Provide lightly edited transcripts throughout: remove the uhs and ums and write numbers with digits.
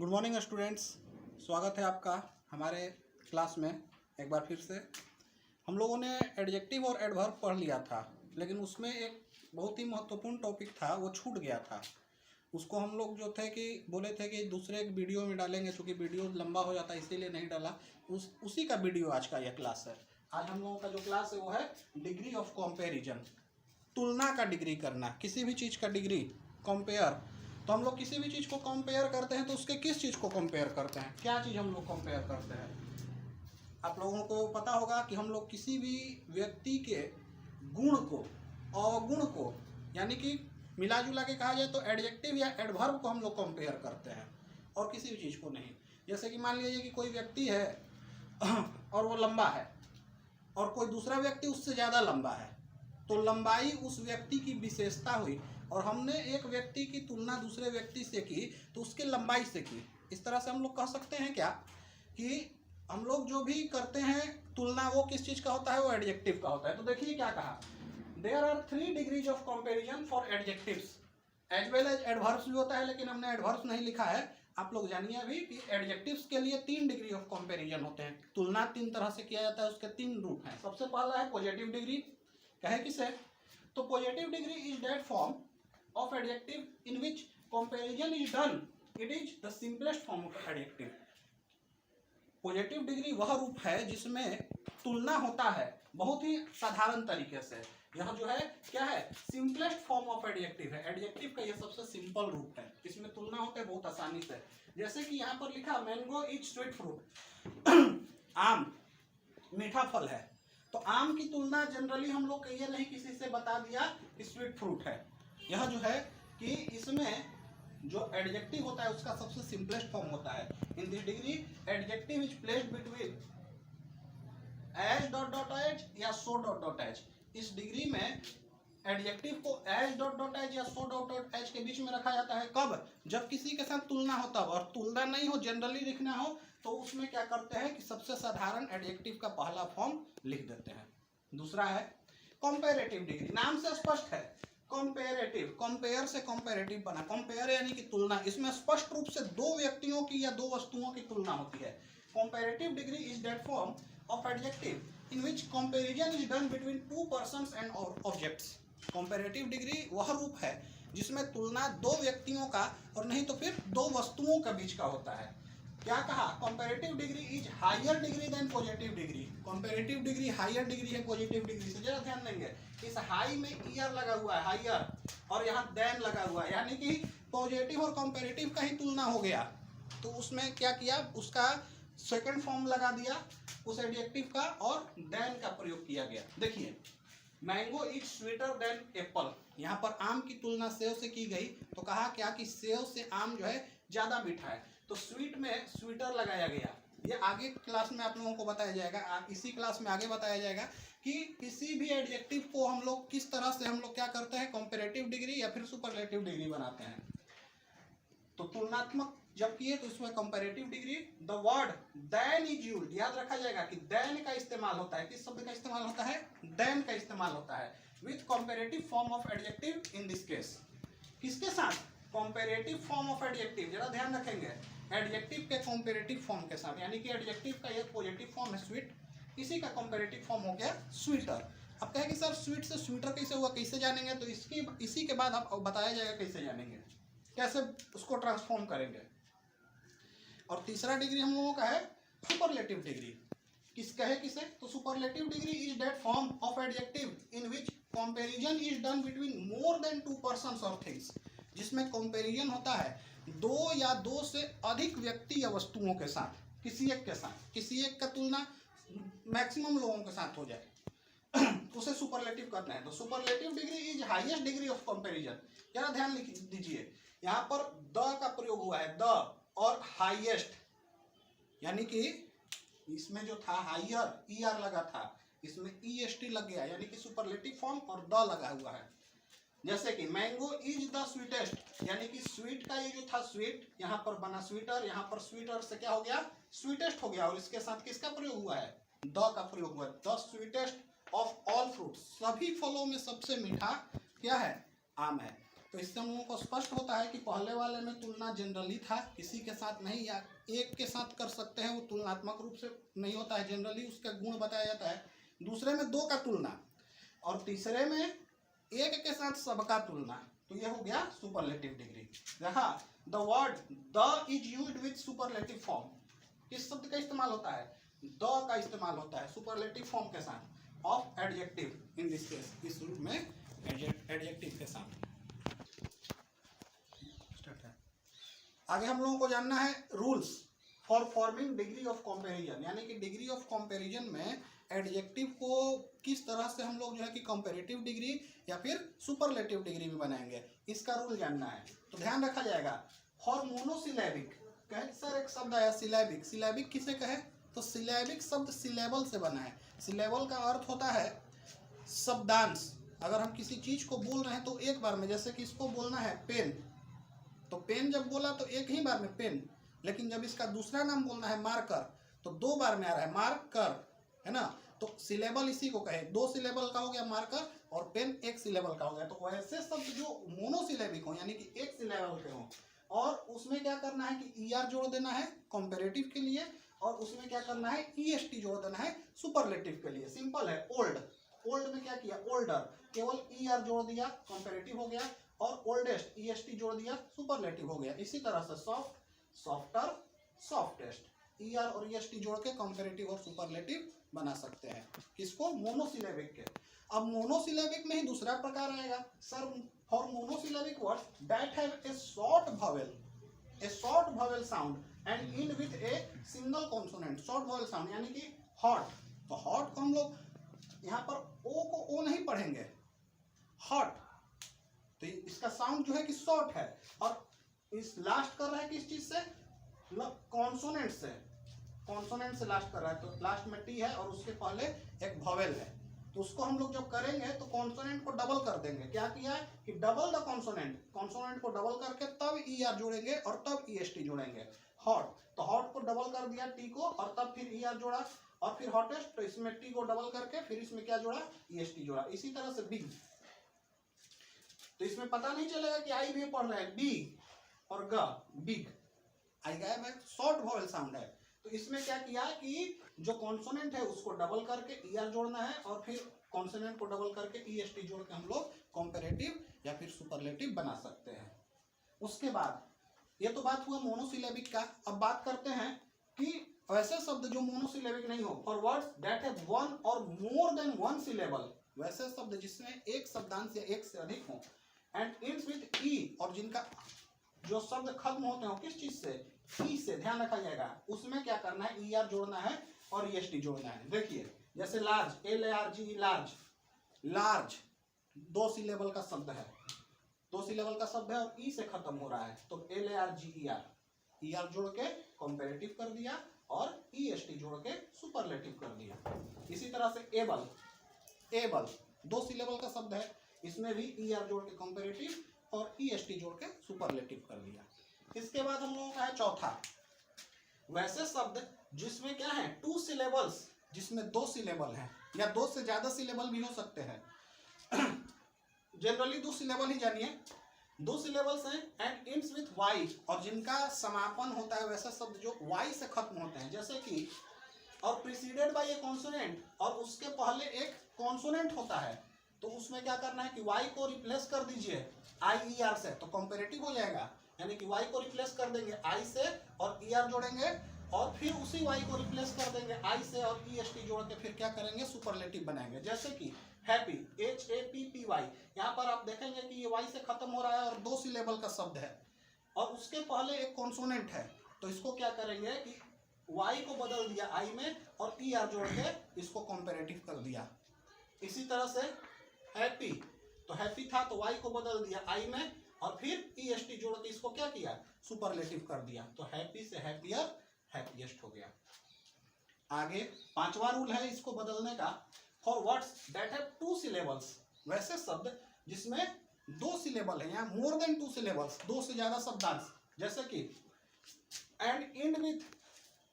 Good morning students, स्वागत है आपका हमारे क्लास में एक बार फिर से। हम लोगों ने एडजेक्टिव और एडवर्ब पढ़ लिया था, लेकिन उसमें एक बहुत ही महत्वपूर्ण टॉपिक था, वो छूट गया था। उसको हम लोग जो थे कि बोले थे कि दूसरे एक वीडियो में डालेंगे, चूँकि वीडियो लंबा हो जाता है इसीलिए नहीं डाला। उसी का वीडियो आज का यह क्लास है। आज हम लोगों का जो क्लास है वो है डिग्री ऑफ कंपैरिजन, तुलना का डिग्री करना, किसी भी चीज़ का डिग्री, कंपेयर। तो हम लोग किसी भी चीज़ को कंपेयर करते हैं तो उसके किस चीज़ को कंपेयर करते हैं, क्या चीज़ हम लोग कंपेयर करते हैं। आप लोगों को पता होगा कि हम लोग किसी भी व्यक्ति के गुण को, अवगुण को, यानी कि मिला जुला के कहा जाए तो एडजेक्टिव या एडवर्ब को हम लोग कंपेयर करते हैं और किसी भी चीज़ को नहीं। जैसे कि मान लीजिए कि कोई व्यक्ति है और वो लंबा है और कोई दूसरा व्यक्ति उससे ज़्यादा लंबा है, तो लंबाई उस व्यक्ति की विशेषता हुई और हमने एक व्यक्ति की तुलना दूसरे व्यक्ति से की तो उसके लंबाई से की। इस तरह से हम लोग कह सकते हैं क्या कि हम लोग जो भी करते हैं तुलना, वो किस चीज़ का होता है, वो एडजेक्टिव का होता है। तो देखिए क्या कहा, there are 3 degrees of comparison for adjectives as well as adverbs भी होता है, लेकिन हमने एडवर्ब्स नहीं लिखा है। आप लोग जानिए अभी कि एडजेक्टिव्स के लिए 3 डिग्री ऑफ कंपैरिजन होते हैं। तुलना 3 तरह से किया जाता है, उसके 3 रूप हैं। सबसे पहला है पॉजिटिव डिग्री। कहे किसे, तो positive degree is that form of adjective in which comparison is done. It is the simplest form of adjective. Positive degree वह रूप है जिसमें तुलना होता है बहुत ही साधारण तरीके से। यह जो है क्या है, सिंपलेस्ट फॉर्म ऑफ एडजेक्टिव है। एडजेक्टिव का यह सबसे सिंपल रूप है, इसमें तुलना होता है बहुत आसानी से। जैसे कि यहाँ पर लिखा मैंगो इज स्वीट फ्रूट आम मीठा फल है, तो आम की तुलना जनरली हम लोग कहिए नहीं, किसी से बता दिया कि स्वीट फ्रूट है। यह जो है कि इसमें जो एडजेक्टिव होता है उसका सबसे सिंपलेस्ट फॉर्म होता है। In this degree adjective is placed between as dot dot as या सो डॉट डॉट एज। इस डिग्री में एडजेक्टिव को एज डॉट डॉट एज या सो डॉट डॉट एज के बीच में रखा जाता है। कब, जब किसी के साथ तुलना होता हो और तुलना नहीं हो, जनरली लिखना हो, तो उसमें क्या करते हैं कि सबसे साधारण एडजेक्टिव का पहला फॉर्म लिख देते हैं। दूसरा है कंपैरेटिव डिग्री। नाम से स्पष्ट है, कंपेरेटिव, कंपेयर से कंपेरेटिव बना। कंपेयर यानी कि तुलना, इसमें स्पष्ट रूप से दो व्यक्तियों की या दो वस्तुओं की तुलना होती है। Comparative degree is that form of adjective in which comparison is done between 2 persons and objects. Comparative degree वह रूप है जिसमें तुलना दो व्यक्तियों का और नहीं तो फिर दो वस्तुओं के बीच का होता है। क्या कहा, comparative degree is higher degree than positive degree. Comparative degree higher degree है पॉजिटिव डिग्री से। जरा ध्यान देंगे, इस हाई में ईयर लगा हुआ है, हायर, और यहाँ देन लगा हुआ है, यानी कि पॉजिटिव और कंपैरेटिव का ही तुलना हो गया। तो उसमें क्या किया, उसका सेकंड फॉर्म लगा दिया उस एडजेक्टिव का और देन का प्रयोग किया गया। देखिए, mango is sweeter than Apple. यहाँ पर आम की तुलना सेव से की गई, तो कहा क्या कि सेव से आम जो है ज्यादा मीठा है, तो स्वीट में स्वीटर लगाया गया। ये आगे क्लास में आप लोगों को बताया जाएगा, इसी क्लास में आगे बताया जाएगा कि किसी भी एडजेक्टिव को हम लोग किस तरह से हम लोग क्या करते हैं, कंपैरेटिव डिग्री या फिर सुपरलेटिव डिग्री बनाते हैं। तो तुलनात्मक जब किए तो इसमें comparative degree, the word then is used. याद रखा जाएगा कि देन का इस्तेमाल होता है। किस शब्द का इस्तेमाल होता है, देन का इस्तेमाल होता है with comparative form of adjective in this case. किसके साथ, कंपैरेटिव फॉर्म ऑफ एडजेक्टिव। जरा ध्यान रखेंगे, एडजेक्टिव के कंपैरेटिव फॉर्म के साथ, यानी कि एडजेक्टिव का ये पॉजिटिव फॉर्म है स्वीट, इसी का कंपैरेटिव फॉर्म हो गया स्वीटर। अब कहें कि सर स्वीट से स्वीटर कैसे हुआ, कैसे जानेंगे, तो इसी के बाद आप बताया जाएगा कैसे जानेंगे, कैसे उसको ट्रांसफॉर्म करेंगे। और तीसरा डिग्री हम लोगों का है सुपरलेटिव डिग्री। किस कहे किसे, तो superlative degree is that form of adjective in which comparison is done between more than 2 persons और थिंग्स। जिसमें कंपैरिजन होता है दो या दो से अधिक व्यक्ति या वस्तुओं के साथ, किसी एक के साथ, किसी एक का तुलना मैक्सिमम लोगों के साथ हो जाए उसे सुपरलेटिव कहते हैं। तो superlative degree is highest degree of comparison. जरा ध्यान लिख दीजिए, यहाँ पर द का प्रयोग हुआ है, द और हाईएस्ट, यानी कि इसमें जो था हायर, ई आर लगा था, इसमें ई एस टी लग गया, यानी कि सुपरलेटिव फॉर्म और द लगा हुआ है। जैसे कि मैंगो इज द स्वीटेस्ट, यानी कि स्वीट का ये जो था स्वीट, यहाँ पर बना स्वीटर, यहाँ पर स्वीटर से क्या हो गया, स्वीटेस्ट हो गया, और इसके साथ किसका प्रयोग हुआ है, द का प्रयोग हुआ है। The sweetest of all fruits, सभी फलों में सबसे मीठा क्या है, आम है। तो इससे हम लोगों को स्पष्ट होता है कि पहले वाले में तुलना जनरली था, किसी के साथ नहीं, या एक के साथ कर सकते हैं, वो तुलनात्मक रूप से नहीं होता है, जनरली उसका गुण बताया जाता है। दूसरे में दो का तुलना, और तीसरे में एक के साथ सबका तुलना, तो ये हो गया सुपरलेटिव डिग्री। रहा the word the is used with superlative form, किस शब्द का इस्तेमाल होता है? द का इस्तेमाल होता है सुपरलेटिव फॉर्म के साथ of adjective, in this case, इस रूप में एडजेक्टिव के साथ। आगे हम लोगों को जानना है rules for forming degree of comparison, यानी कि डिग्री ऑफ कंपैरिजन में एडजेक्टिव को किस तरह से हम लोग जो है कि कंपैरेटिव डिग्री या फिर सुपरलेटिव डिग्री में बनाएंगे, इसका रूल जानना है। तो ध्यान रखा जाएगा फॉर मोनोसिलेबिक, कहे सर एक शब्द आया सिलेबिक, सिलेबिक किसे कहे? तो सिलेबिक शब्द सिलेबल से बना है। सिलेबल का अर्थ होता है शब्दांश। अगर हम किसी चीज को बोल रहे हैं तो एक बार में, जैसे कि इसको बोलना है पेन, तो पेन जब बोला तो एक ही बार में पेन, लेकिन जब इसका दूसरा नाम बोलना है मार्कर तो दो बार में आ रहा है मार्कर, है ना। तो सिलेबल इसी को कहे, दो सिलेबल का हो गया मार्कर और पेन एक सिलेबल का हो गया। तो वैसे शब्द जो मोनोसिलेबिक हो यानी कि एक सिलेबल के हो, और उसमें क्या करना है कि ई आर जोड़ देना है कंपैरेटिव के लिए, और उसमें क्या करना है ई एस टी जोड़ देना है सुपरलेटिव के लिए। सिंपल है। ओल्ड, ओल्ड में क्या किया? ओल्डर, केवल ई आर जोड़ दिया कंपैरेटिव हो गया, और ओल्डेस्ट ई एस टी जोड़ दिया सुपरलेटिव हो गया। इसी तरह से soft, softer, softest, E R और ई एस टी जोड़ के कंपैरेटिव और सुपरलेटिव बना सकते हैं। किसको? मोनोसिलेबिक के। अब मोनोसिलेबिक में ही दूसरा प्रकार आएगा sir, for monosyllabic words that have a short vowel, A short vowel sound and in with a single consonant. Short vowel sound यानी कि हॉट, तो हॉट को हम लोग यहाँ पर ओ को ओ नहीं पढ़ेंगे, हॉट, तो इसका साउंड जो है कि शॉर्ट है, और इस लास्ट कर रहा है किस चीज से? कॉन्सोनेंट से, कॉन्सोनेंट से लास्ट कर रहा है। तो लास्ट में टी है और उसके पहले एक वॉवेल है, तो उसको हम लोग जब करेंगे तो कॉन्सोनेंट को डबल कर देंगे। क्या किया है कि डबल द कॉन्सोनेंट, कॉन्सोनेंट को डबल करके तब ई आर जोड़ेंगे और तब ई एस टी जोड़ेंगे। हॉट, तो हॉट को डबल कर दिया टी को, और तब फिर ई आर जोड़ा, और फिर हॉटेस्ट, तो इसमें टी को डबल करके फिर इसमें क्या जोड़ा? ई एस टी जोड़ा। इसी तरह से बिग, तो इसमें पता नहीं चलेगा कि आई भी पढ़ रहे हैं, बी और ग, बिग, आई गया में शॉर्ट वॉवेल साउंड है। तो इसमें क्या किया कि जो कॉन्सोनेंट है उसको डबल करके ई आर जोड़ना है, और फिर कॉन्सोनेंट को डबल करके ई एस टी जोड़ के हम लोग कंपैरेटिव या फिर सुपरलेटिव बना सकते हैं। उसके बाद ये तो बात हुआ मोनोसिलेबिक का। अब बात करते हैं कि वैसे शब्द जो मोनोसिलेबिक नहीं हो, for words that have one और मोर देन वन सिलेबल, वैसे शब्द जिसमें एक शब्दांश या एक से अधिक हो, एंड इट्स विद ई, और जिनका जो शब्द खत्म होते हो किस चीज से? ई से। ध्यान रखा जाएगा उसमें क्या करना है? ई आर जोड़ना है और ई एस टी जोड़ना है। देखिए जैसे large, L A R G, large, large दो सिलेबल का शब्द है, दो सिलेबल का शब्द है और ई से खत्म हो रहा है, तो L A R G E R, E R जोड़ के कंपैरेटिव कर दिया और ई एस टी जोड़ के सुपरलेटिव कर दिया। इसी तरह से एबल, एबल दो सिलेबल का शब्द है, इसमें भी ई आर जोड़ के कंपैरेटिव और ई एस टी जोड़ के सुपरलेटिव कर दिया। इसके बाद हम लोगों का है चौथा, वैसे शब्द जिसमें क्या है? टू सिलेबल्स, जिसमें दो सिलेबल है या दो से ज्यादा सिलेबल भी हो सकते हैं। जनरली दो सिलेबल ही जानिए, दो सिलेबल्स हैं, एंड इट्स विथ वाई, और जिनका समापन होता है वैसे शब्द जो वाई से खत्म होते हैं, जैसे कि और प्रीसीडेड बाय ए कॉन्सोनेंट, और उसके पहले एक कॉन्सोनेंट होता है, तो उसमें क्या करना है कि वाई को रिप्लेस कर दीजिए आई ई आर से, तो कंपैरेटिव हो जाएगा। यानी कि वाई को रिप्लेस कर देंगे आई से और ई आर जोड़ेंगे, और फिर उसी वाई को रिप्लेस कर देंगे आई से और ई एस टी जोड़ के फिर क्या करेंगे? सुपरलेटिव बनाएंगे। जैसे कि happy, H A P P Y, यहाँ पर आप देखेंगे कि ये वाई से खत्म हो रहा है और दो सिलेबल का शब्द है, और उसके पहले एक कॉन्सोनेंट है, तो इसको क्या करेंगे कि वाई को बदल दिया आई में और ई आर जोड़ के इसको कंपैरेटिव कर दिया। इसी तरह से हैप्पी, तो हैप्पी था तो वाई को बदल दिया आई में, और फिर ई एस टी जोड़ के इसको क्या किया? सुपरलेटिव कर दिया, तो हैप्पी से हैप्पियर, हैप्पीएस्ट हो गया। आगे पांचवा रूल है इसको बदलने का, for words that have two syllables, वैसे शब्द जिसमें दो सिलेबल है या मोर देन टू सिलेबल्स, दो से ज्यादा शब्दांश, जैसे कि एंड एंड विथ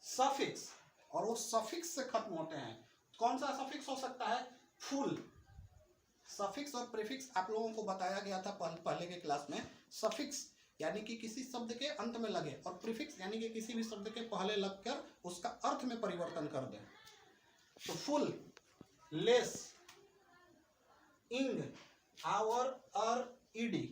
सफिक्स, और वो सफिक्स से खत्म होते हैं। कौन सा सफिक्स हो सकता है? फुल, सफिक्स और प्रीफिक्स आप लोगों को बताया गया था पहले के क्लास में। सफिक्स यानी कि किसी शब्द के अंत में लगे, और प्रीफिक्स यानी कि किसी भी शब्द के पहले लगकर उसका अर्थ में परिवर्तन कर दें। तो फुल, लेस, इंग, आवर, अर, ईडी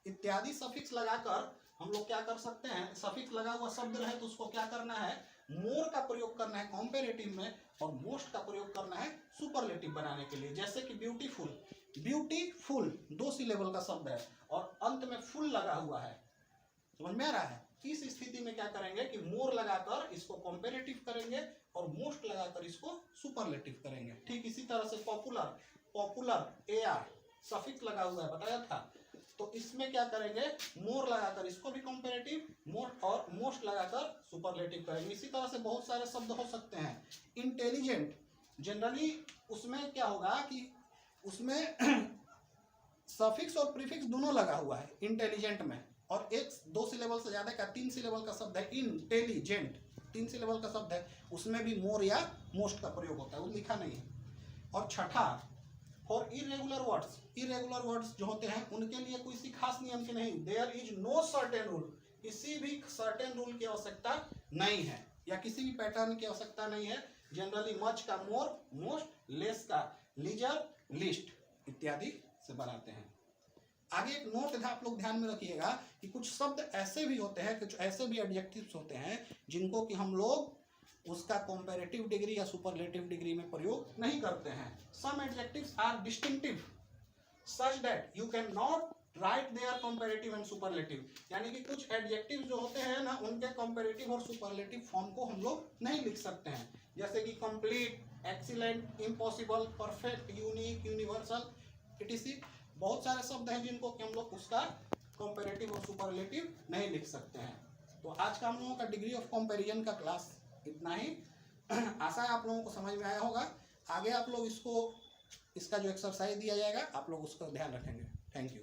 इत्यादि सफिक्स लगाकर हम लोग क्या कर सकते हैं, सफिक्स लगा हुआ शब्द रहे तो उसको क्या करना है, मोर का प्रयोग करना है कॉम्पेरेटिव में, और मोस्ट का प्रयोग करना है सुपरलेटिव बनाने के लिए। जैसे कि ब्यूटीफुल, ब्यूटीफुल 2 सिलेबल का शब्द है और अंत में फुल लगा हुआ है, समझ में आ रहा है। इस स्थिति में क्या करेंगे कि मोर लगाकर इसको कॉम्पेरेटिव करेंगे और मोस्ट लगाकर इसको सुपरलेटिव करेंगे। ठीक इसी तरह से पॉपुलर, पॉपुलर एआर सफिक्स लगा हुआ है बताया था, तो इसमें क्या करेंगे, मोर लगाकर इसको भी कॉम्पेरेटिव, मोर और मोस्ट लगाकर सुपरलेटिव करेंगे। इसी तरह से बहुत सारे शब्द हो सकते हैं। इंटेलिजेंट, जनरली उसमें क्या होगा कि उसमें सफिक्स और प्रीफिक्स दोनों लगा हुआ है इंटेलिजेंट में, और 1-2 सिलेबल से ज्यादा का 3 सिलेबल का शब्द है इंटेलिजेंट, 3 सिलेबल का शब्द है, उसमें भी मोर या मोस्ट का प्रयोग होता है, वो लिखा नहीं है। और छठा, for irregular words, irregular words जो होते हैं उनके लिए कोई खास नियम की नहीं, there is no certain rule, किसी भी सर्टेन रूल की आवश्यकता नहीं है या किसी भी पैटर्न की आवश्यकता नहीं है। जनरली मच का मोर, मोस्ट, लेस का लीजर, लिस्ट इत्यादि से बनाते हैं। आगे एक नोट था, आप लोग ध्यान में रखिएगा कि कुछ शब्द ऐसे भी होते हैं, कुछ ऐसे भी एडजेक्टिव्स होते हैं जिनको कि हम लोग उसका कंपैरेटिव डिग्री या सुपरलेटिव डिग्री में प्रयोग नहीं करते हैं। Some adjectives are distinctive such that you can not write their comparative and superlative, यानी कि कुछ एडजेक्टिव जो होते हैं ना उनके कंपैरेटिव और सुपरलेटिव फॉर्म को हम लोग नहीं लिख सकते हैं। जैसे कि complete, excellent, impossible, perfect, unique, universal etc. बहुत सारे शब्द हैं जिनको कि हम लोग उसका कंपैरेटिव और सुपरलेटिव नहीं लिख सकते हैं। तो आज का हम लोगों का डिग्री ऑफ कंपैरिजन का क्लास इतना ही। आशा है आप लोगों को समझ में आया होगा। आगे आप लोग इसका जो एक्सरसाइज दिया जाएगा आप लोग उसका ध्यान रखेंगे। Thank you.